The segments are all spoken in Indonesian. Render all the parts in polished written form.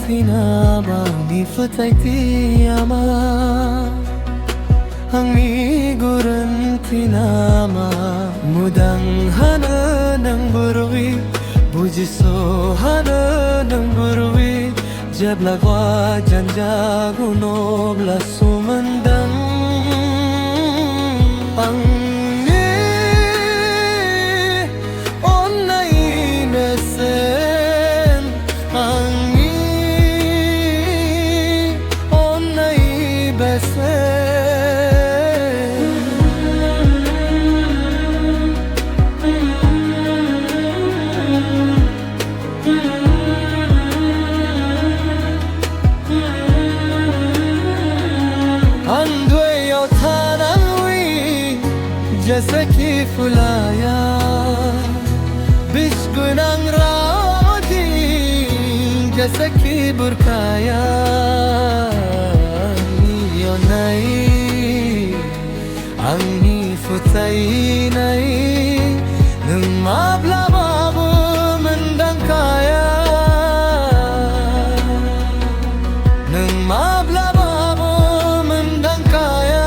tinamang ni fatay tiyama ang iguran tinama mudang hana ng burwi bujiso hana ng burwi jab lagwa janja gunob la sumandang ang जैसे कि फुलाया बिश्क नंगराती जैसे कि बुरकाया यो नहीं अंगी फुताई नहीं नंग माबला बाबू मंदंग kaya नंग माबला बाबू मंदंग kaya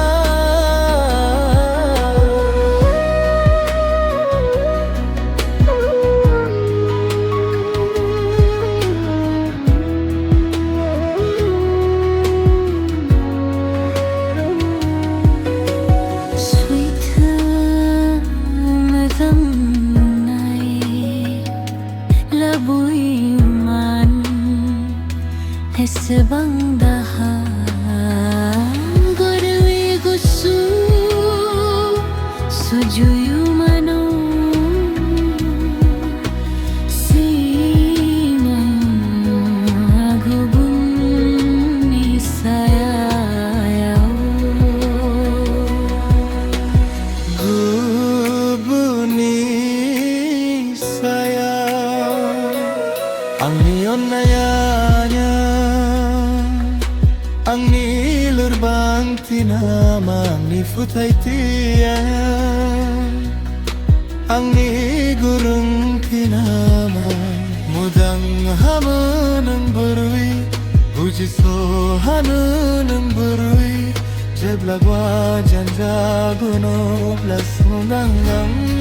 Sebang dahan Gorwi gusu Sujuyu mano Sinang Agubun ni sayaw Gubun ni sayaw Ang niyon na yanya ang nilurbang tinamang ni futay tiya ang nigurang tinamang mudang hama ng burwi bujiso hana ng burwi jeb lagwa janja guno plus mundangang